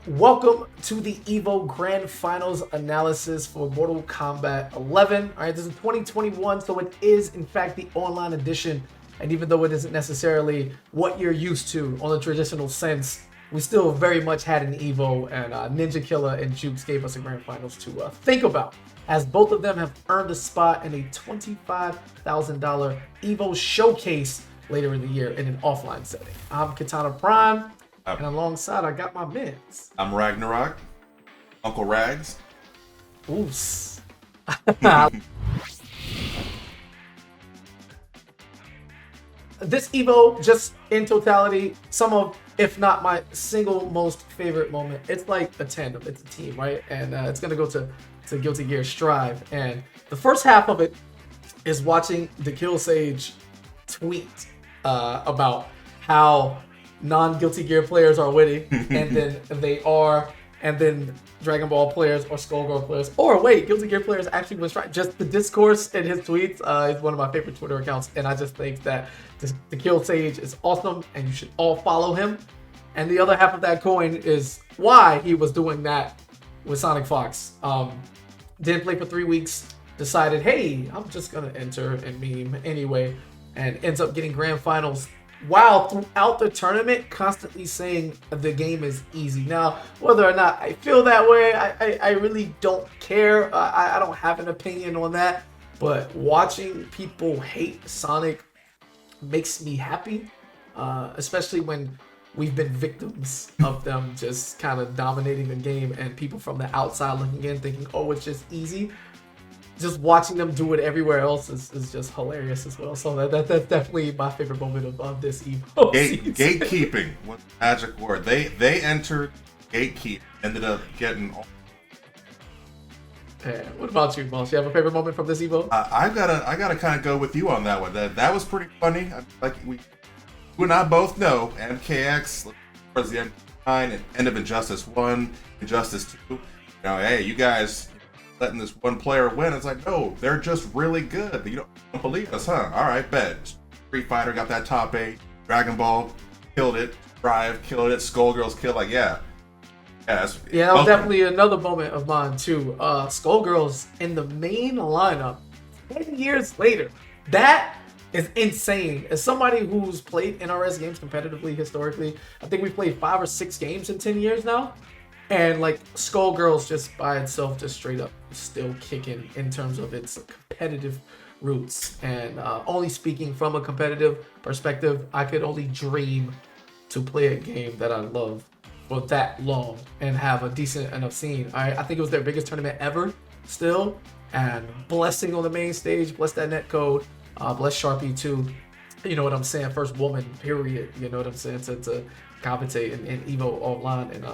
Welcome to the EVO Grand Finals analysis for Mortal Kombat 11. All right, this is 2021, so it is in fact the online edition. And even though it isn't necessarily what you're used to on the traditional sense, we still very much had an EVO, and Ninja Killer and Jueks gave us a Grand Finals to think about, as both of them have earned a spot in a $25,000 EVO showcase later in the year in an offline setting. I'm Kitana Prime. And alongside, I got my mans. I'm Ragnarok, Uncle Rags. Oops. This EVO, just in totality, some of, if not my single most favorite moment. It's like a tandem, it's a team, right? And it's gonna go to Guilty Gear Strive. And the first half of it is watching the Kill Sage tweet about how non-Guilty Gear players are winning, and then Dragon Ball players or Skullgirl players, or wait, Guilty Gear players actually win Strive. Just the discourse in his tweets is one of my favorite Twitter accounts, and I just think that the Kill Sage is awesome, and you should all follow him. And the other half of that coin is why he was doing that with Sonic Fox. Didn't play for 3 weeks, decided, hey, I'm just gonna enter and meme anyway, and ends up getting Grand Finals, while throughout the tournament constantly saying the game is easy. Now, whether or not I feel that way, I really don't care. I don't have an opinion on that. But watching people hate Sonic makes me happy, especially when we've been victims of them just kind of dominating the game and people from the outside looking in thinking, oh, it's just easy. Just watching them do it everywhere else is just hilarious as well. So that's definitely my favorite moment of this EVO. Gatekeeping was the magic word. They entered gatekeep, ended up getting. What about you, Moss? You have a favorite moment from this EVO? I gotta kind of go with you on that one. That was pretty funny. Like you and I both know, MKX towards the end of 9 and end of Injustice 1, Injustice 2. You know, hey, you guys letting this one player win. It's like, no, they're just really good. You don't believe us, huh? All right, bet. Street Fighter got that top 8. Dragon Ball killed it. Drive killed it. Skullgirls killed. Like, yeah. That was definitely another moment of mine too. Skullgirls in the main lineup 10 years later. That is insane. As somebody who's played NRS games competitively historically, I think we've played 5 or 6 games in 10 years now. And like Skullgirls just by itself, just straight up still kicking in terms of its competitive roots. And only speaking from a competitive perspective, I could only dream to play a game that I love for that long and have a decent enough scene. I think it was their biggest tournament ever still. And blessing on the main stage, bless that netcode, bless Sharpie too. You know what I'm saying? First woman, period. You know what I'm saying? To compensate in EVO online, and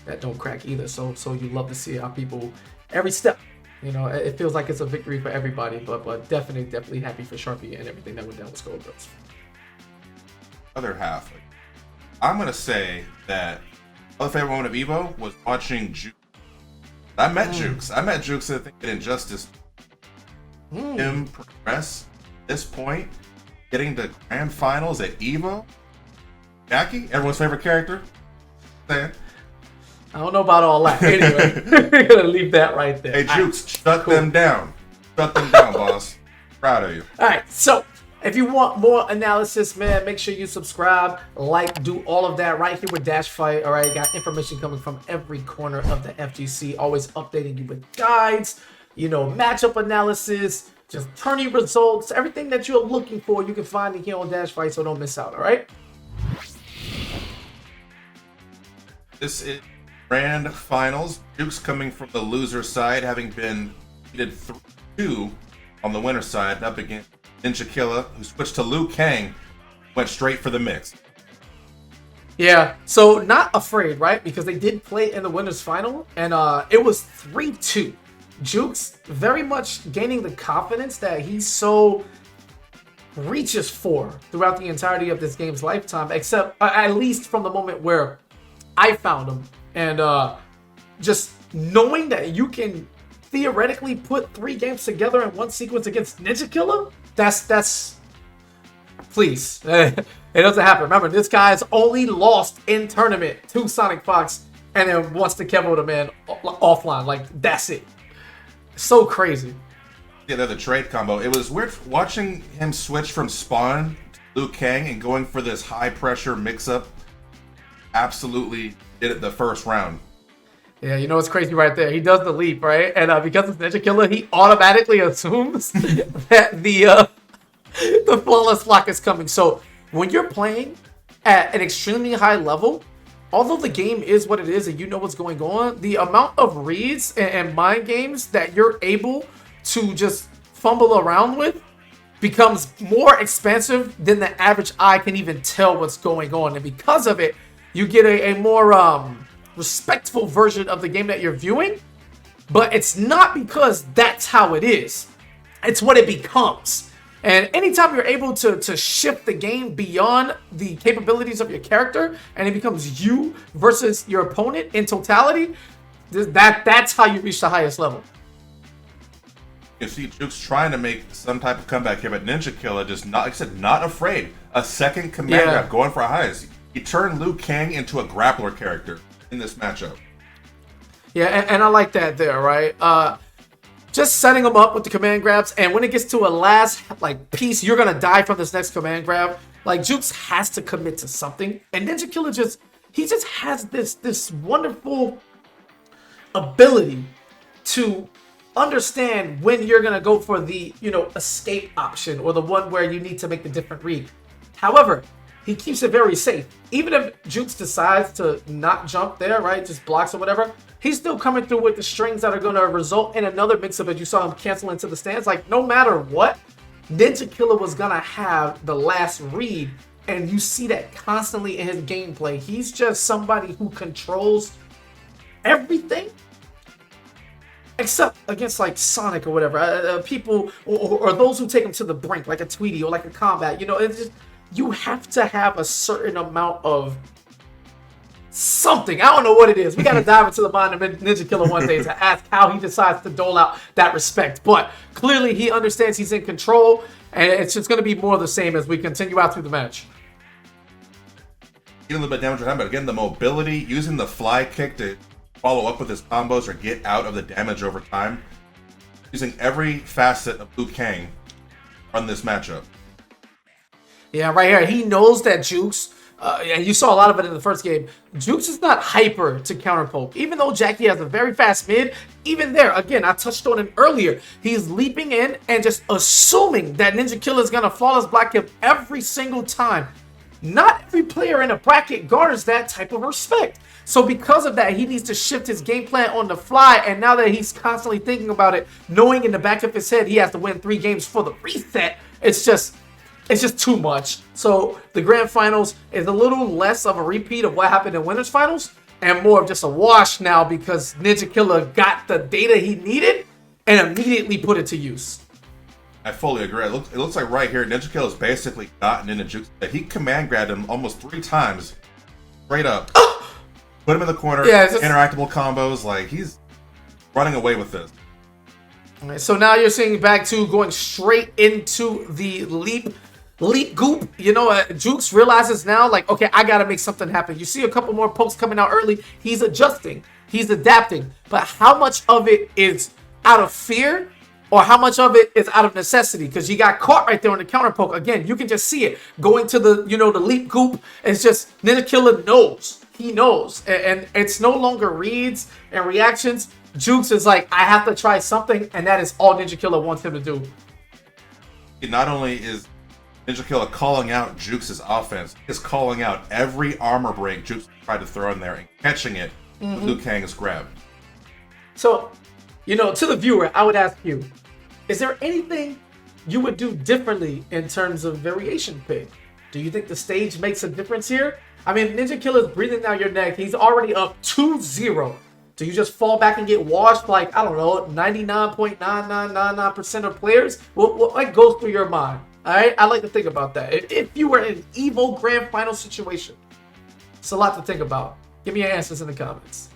that don't crack either. So you love to see how people every step, you know, it feels like it's a victory for everybody, but definitely happy for Sharpie and everything that went down with Skullgirls. Other half, I'm gonna say that other favorite moment of EVO was watching Jueks. I met Jueks. I met Jueks in Injustice. Him progress at this point, getting to Grand Finals at EVO. Jackie, everyone's favorite character. Saying. I don't know about all that. Anyway, we're gonna leave that right there. Hey, Jueks, shut them down. Shut them down, boss. Proud of you. All right, so if you want more analysis, man, make sure you subscribe, like, do all of that right here with DashFight. All right, got information coming from every corner of the FGC, always updating you with guides, you know, matchup analysis, just tourney results, everything that you're looking for, you can find it here on DashFight, so don't miss out. All right. This is Grand Finals. Jueks coming from the loser side, having been defeated 3-2 on the winner side, up against Ninja Killer, who switched to Liu Kang, went straight for the mix. Yeah, so not afraid, right? Because they did play in the winners final, and it was 3-2. Jueks very much gaining the confidence that he so reaches for throughout the entirety of this game's lifetime, except at least from the moment where I found him. And just knowing that you can theoretically put 3 games together in one sequence against Ninja Killer, that's please. It doesn't happen. Remember, this guy's only lost in tournament to Sonic Fox and then wants to KO the man offline. Like, that's it. So crazy. Yeah, they're the trade combo. It was weird watching him switch from Spawn to Liu Kang and going for this high pressure mix up. Absolutely did it the first round. Yeah, you know what's crazy right there? He does the leap, right? And because it's Ninja Killer, he automatically assumes that the flawless block is coming. So when you're playing at an extremely high level, although the game is what it is and you know what's going on, the amount of reads and mind games that you're able to just fumble around with becomes more expansive than the average eye can even tell what's going on. And because of it, you get a more respectful version of the game that you're viewing. But it's not because that's how it is. It's what it becomes. And anytime you're able to shift the game beyond the capabilities of your character and it becomes you versus your opponent in totality, that's how you reach the highest level. You see Jueks trying to make some type of comeback here, but Ninja Killer just not, like I said, not afraid. A second command grab going for highs. He turned Liu Kang into a grappler character in this matchup. Yeah, and I like that there, right? Just setting him up with the command grabs, and when it gets to a last like piece, you're gonna die from this next command grab. Like, Jueks has to commit to something, and Ninja Killer just has this wonderful ability to understand when you're gonna go for the escape option or the one where you need to make the different read. However, he keeps it very safe. Even if Jueks decides to not jump there, right, just blocks or whatever, he's still coming through with the strings that are going to result in another mix-up as you saw him cancel into the stands. Like, no matter what, Ninja Killer was going to have the last read, and you see that constantly in his gameplay. He's just somebody who controls everything except against, like, Sonic or whatever. People, or those who take him to the brink, like a Tweety or like a Combat. It's just, you have to have a certain amount of something. I don't know what it is. We got to dive into the mind of Ninja Killer one day to ask how he decides to dole out that respect. But clearly he understands he's in control, and it's just going to be more of the same as we continue out through the match. Getting a little bit of damage with him, but again, the mobility, using the fly kick to follow up with his combos or get out of the damage over time. Using every facet of Liu Kang on this matchup. Yeah, right here. He knows that Jueks, and you saw a lot of it in the first game, Jueks is not hyper to counter poke. Even though Jackie has a very fast mid, even there, again, I touched on it earlier, he's leaping in and just assuming that Ninja Killer is going to flawless block him every single time. Not every player in a bracket garners that type of respect. So because of that, he needs to shift his game plan on the fly, and now that he's constantly thinking about it, knowing in the back of his head he has to win 3 games for the reset, it's just too much. So the grand finals is a little less of a repeat of what happened in winners finals and more of just a wash now because Ninja Killer got the data he needed and immediately put it to use. I fully agree. It looks like right here, Ninja Killer's basically gotten into Jueks. He command grabbed him almost 3 times straight up. Put him in the corner, interactable combos. Like, he's running away with this. All right, so now you're seeing back to going straight into the leap goop. Jueks realizes now, like, okay, I gotta make something happen. You see a couple more pokes coming out early. He's adjusting, he's adapting, but how much of it is out of fear or how much of it is out of necessity? Because you got caught right there on the counter poke. Again, you can just see it going to the the leap goop. It's just Ninja Killer knows. He knows, and it's no longer reads and reactions. Jueks is like, I have to try something, and that is all Ninja Killer wants him to do. Not only is Ninja Killer calling out Jueks' offense, he's calling out every armor break Jueks tried to throw in there and catching it with Liu Kang's grab. So, to the viewer, I would ask you, is there anything you would do differently in terms of variation pick? Do you think the stage makes a difference here? I mean, Ninja Killer's breathing down your neck. He's already up 2-0. Do you just fall back and get washed like, I don't know, 99.9999% of players? What goes through your mind? All right, I like to think about that. If you were in an EVO Grand Final situation, it's a lot to think about. Give me your answers in the comments.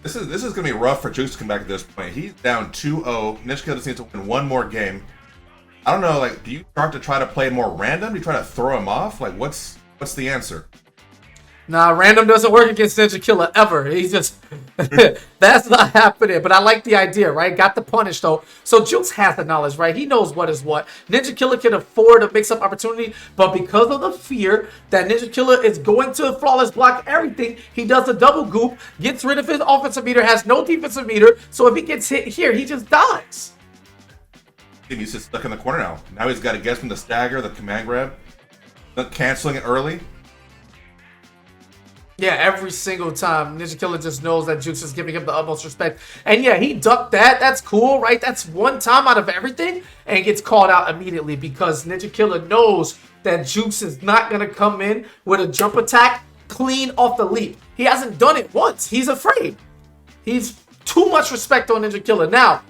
This is gonna be rough for Jueks to come back at this point. He's down 2-0. Ninja Killer just needs to win one more game. I don't know, like, do you start to try to play more random? Do you try to throw him off? Like, what's the answer? Nah, random doesn't work against Ninja Killer ever. He's just that's not happening. But I like the idea, right? Got the punish though. So Jueks has the knowledge, right? He knows what is what. Ninja Killer can afford a mix-up opportunity, but because of the fear that Ninja Killer is going to flawless block everything, he does a double goop, gets rid of his offensive meter, has no defensive meter. So if he gets hit here, he just dies. He's just stuck in the corner now. Now he's got to guess from the stagger, the command grab, canceling it early. Yeah, every single time, Ninja Killer just knows that Jueks is giving him the utmost respect. And yeah, he ducked that. That's cool, right? That's one time out of everything and gets called out immediately because Ninja Killer knows that Jueks is not going to come in with a jump attack clean off the leap. He hasn't done it once. He's afraid. He's too much respect on Ninja Killer. Now,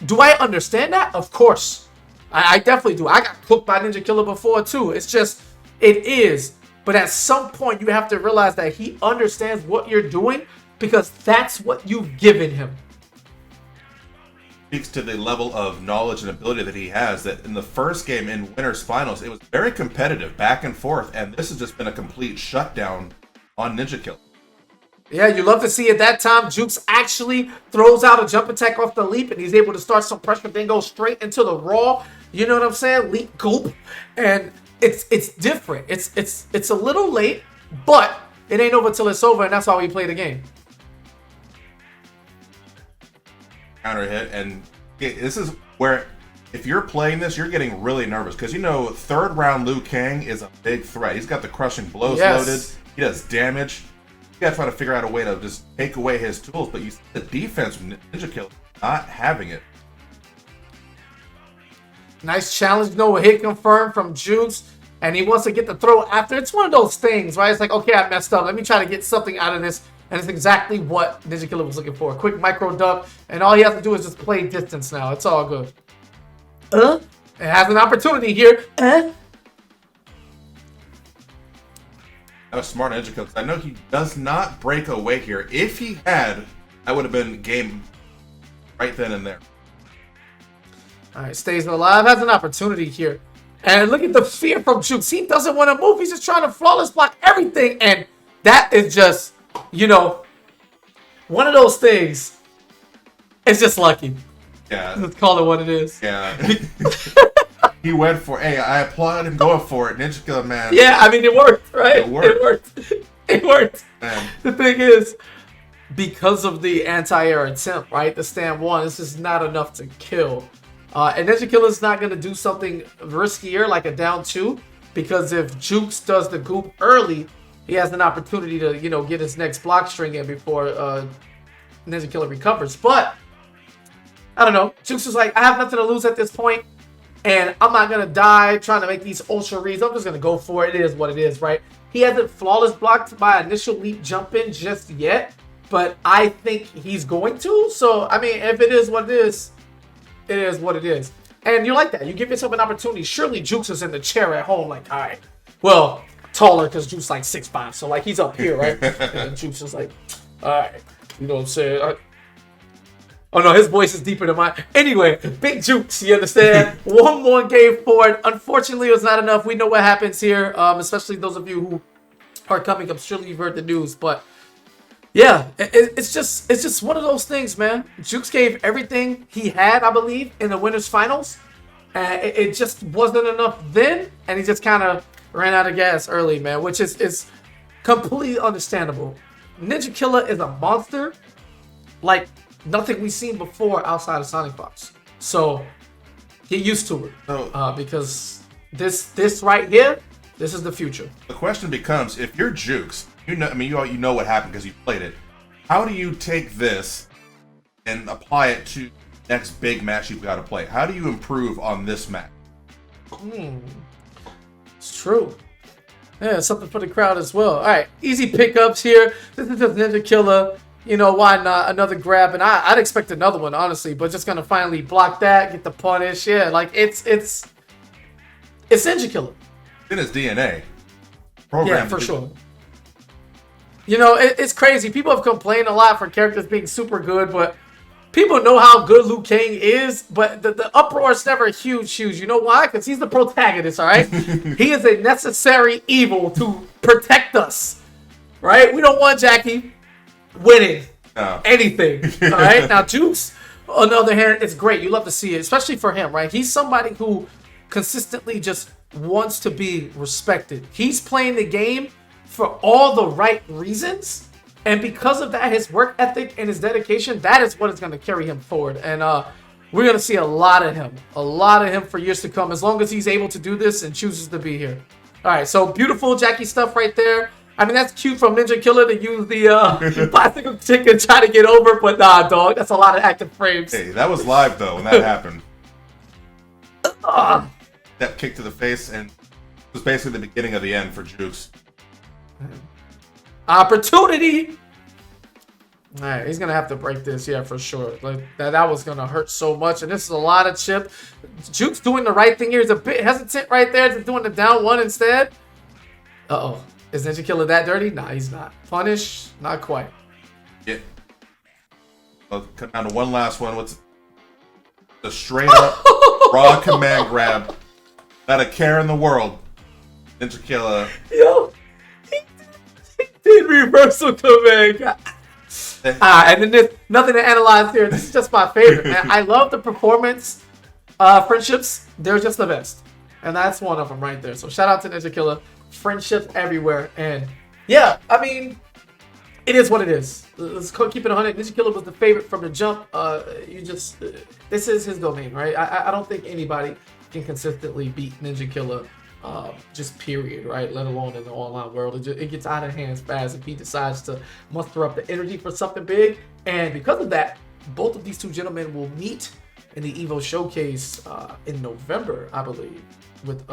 do I understand that? Of course. I definitely do. I got cooked by Ninja Killer before, too. It's just, it is. But at some point, you have to realize that he understands what you're doing because that's what you've given him. Speaks to the level of knowledge and ability that he has, that in the first game in Winners Finals, it was very competitive, back and forth, and this has just been a complete shutdown on Ninja Killer. Yeah, you love to see at that time, Jueks actually throws out a jump attack off the leap, and he's able to start some pressure, then go straight into the raw. You know what I'm saying? Leap goop. And it's different. It's a little late, but it ain't over till it's over, and that's why we play the game. Counter hit, and this is where, if you're playing this, you're getting really nervous because you know third round Liu Kang is a big threat. He's got the crushing blows loaded. He does damage. You gotta try to figure out a way to just take away his tools, but you see the defense from Ninja Killer not having it. Nice challenge, no hit confirmed from Jueks, and he wants to get the throw after. It's one of those things, right? It's like, okay, I messed up. Let me try to get something out of this, and it's exactly what Ninja Killer was looking for. A quick micro duck, and all he has to do is just play distance now. It's all good. It has an opportunity here. That was smart Ninja Killer. I know he does not break away here. If he had, that would have been game right then and there. All right, stays alive, has an opportunity here. And look at the fear from Jueks. He doesn't want to move. He's just trying to flawless block everything. And that is just, you know, one of those things. It's just lucky. Yeah. Let's call it what it is. Yeah. He went for, hey, I applaud him going for it. Ninja Killer, man. Yeah, I mean, it worked, right? It worked. It worked. Man. The thing is, because of the anti-air attempt, right? The stand one, this is not enough to kill. And Ninja Killer's not going to do something riskier like a down two, because if Jueks does the goop early, he has an opportunity to, you know, get his next block string in before Ninja Killer recovers. But, I don't know. Jueks is like, I have nothing to lose at this point, and I'm not going to die trying to make these ultra reads. I'm just going to go for it. It is what it is, right? He hasn't flawless blocked my initial leap jump in just yet, but I think he's going to. So, I mean, if it is what it is what it is. And you like that. You give yourself an opportunity. Surely Jueks is in the chair at home like, all right, well, taller because Jueks like 6'5", so like he's up here, right? And Jueks is like, all right, you know what I'm saying? Oh no, his voice is deeper than mine. Anyway, big Jueks, you understand? One more game forward. Unfortunately, it was not enough. We know what happens here, especially those of you who are coming up. Surely you've heard the news, but yeah, it's just one of those things, man. Jueks gave everything he had, I believe, in the Winners Finals. It just wasn't enough then, and he just kind of ran out of gas early, man, which is completely understandable. Ninja Killer is a monster like nothing we've seen before outside of Sonic Fox. So get used to it, because this right here, this is the future. The question becomes, if you're Jueks, you know what happened because you played it. How do you take this and apply it to the next big match you've got to play? How do you improve on this match? It's true. Yeah, something for the crowd as well. All right, easy pickups here. This is just Ninja Killer. You know, why not? Another grab, and I'd expect another one, honestly, but just gonna finally block that, get the punish. Yeah, like it's Ninja Killer. In his DNA. Yeah, for sure. You know, it's crazy. People have complained a lot for characters being super good, but people know how good Liu Kang is, but the uproar is never huge. You know why? Because he's the protagonist, all right? He is a necessary evil to protect us. right? We don't want Jackie winning No. anything. All right. Now, Jueks, on the other hand, it's great. You love to see it, especially for him, right? He's somebody who consistently just wants to be respected. He's playing the game for all the right reasons. And because of that, his work ethic and his dedication, that is what is going to carry him forward. And we're going to see a lot of him for years to come, as long as he's able to do this and chooses to be here. All right, so beautiful Jackie stuff right there. I mean, that's cute from Ninja Killer to use the plastic stick and try to get over, but nah, dog, that's a lot of active frames. Hey, that was live, though, when that happened. That kick to the face, and it was basically the beginning of the end for Jueks. Opportunity! All right, he's going to have to break this, yeah, for sure. Like that was going to hurt so much, and this is a lot of chip. Jueks doing the right thing here. He's a bit hesitant right there. Just doing the down one instead. Uh-oh. Is Ninja Killer that dirty? Nah, he's not. Punish? Not quite. Yeah. Well, come down to one last one. What's the straight up raw command grab? Not a care in the world. Ninja Killer. Yo, he did reversal command. And then there's nothing to analyze here. This is just my favorite, man. I love the performance friendships. They're just the best. And that's one of them right there. So shout out to Ninja Killer. Friendships everywhere. And yeah, I mean, it is what it is. Let's keep it 100. Ninja Killer was the favorite from the jump. This is his domain, right? I don't think anybody can consistently beat Ninja Killer. Just period, right? Let alone in the online world. It gets out of hands fast if he decides to muster up the energy for something big. And because of that, both of these two gentlemen will meet in the EVO Showcase in November, I believe, with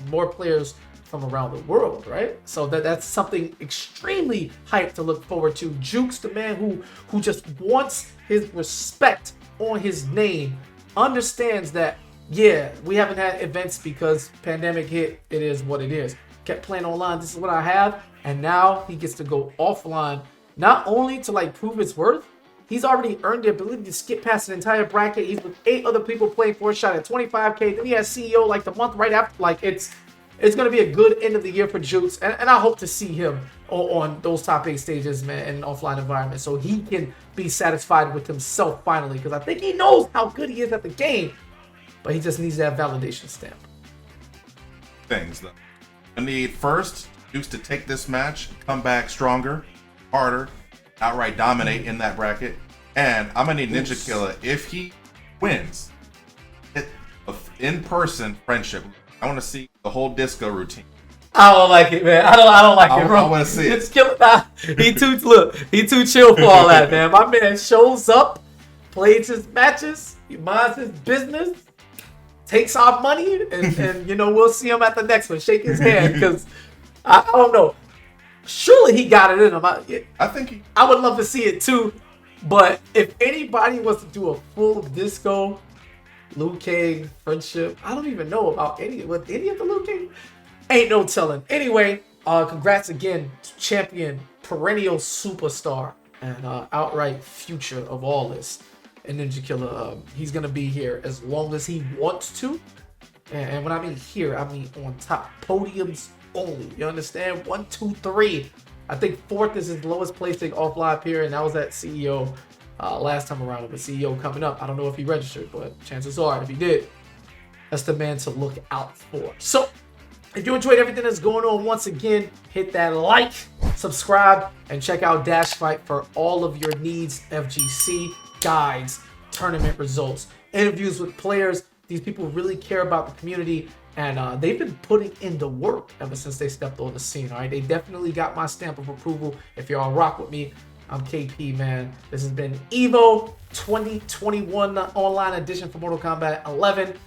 more players from around the world, right? So that's something extremely hyped to look forward to. Jueks, the man who just wants his respect on his name, understands that, yeah, we haven't had events because pandemic hit. It is what it is. Kept playing online. This is what I have. And now he gets to go offline, not only to like prove his worth, he's already earned the ability to skip past an entire bracket. He's with 8 other people playing for a shot at 25K. Then he has CEO like the month right after. Like it's going to be a good end of the year for Jueks. And I hope to see him on those top 8 stages, man, in an offline environment, so he can be satisfied with himself finally. Because I think he knows how good he is at the game. But he just needs that validation stamp. Things, though. I need first Jueks to take this match, come back stronger, harder, outright dominate in that bracket. And I'm going to need Ninja Killer, if he wins, in-person friendship. I want to see the whole disco routine. I don't like it, man. I don't like it, bro. I want to see it. Killer, he too chill for all that, man. My man shows up, plays his matches, he minds his business, takes our money, and you know, we'll see him at the next one. Shake his hand, because I don't know. Surely he got it in him. I think I would love to see it too. But if anybody was to do a full disco Liu Kang friendship, I don't even know about any of the Liu Kang. Ain't no telling. Anyway, congrats again to champion, perennial superstar, and outright future of all this. And Ninja Killer, he's gonna be here as long as he wants to. And when I mean here, I mean on top. Podiums only. You understand? 1, 2, 3. I think 4th is his lowest placing offline peer, and that was at CEO last time around. With CEO coming up, I don't know if he registered, but chances are, if he did, that's the man to look out for. So, if you enjoyed everything that's going on, once again, hit that like, subscribe, and check out DashFight for all of your needs, FGC, guides, tournament results, interviews with players. These people really care about the community, and they've been putting in the work ever since they stepped on the scene, all right? They definitely got my stamp of approval. If y'all rock with me, I'm KP, man. This has been EVO 2021 online edition for Mortal Kombat 11.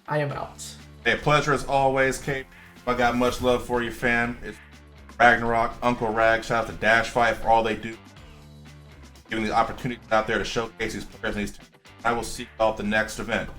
I am out. Hey, pleasure as always, KP. I got much love for you, fan. It's Ragnarok, Uncle Rag. Shout out to DashFight for all they do, giving the opportunities out there to showcase these players. I will see you all at the next event.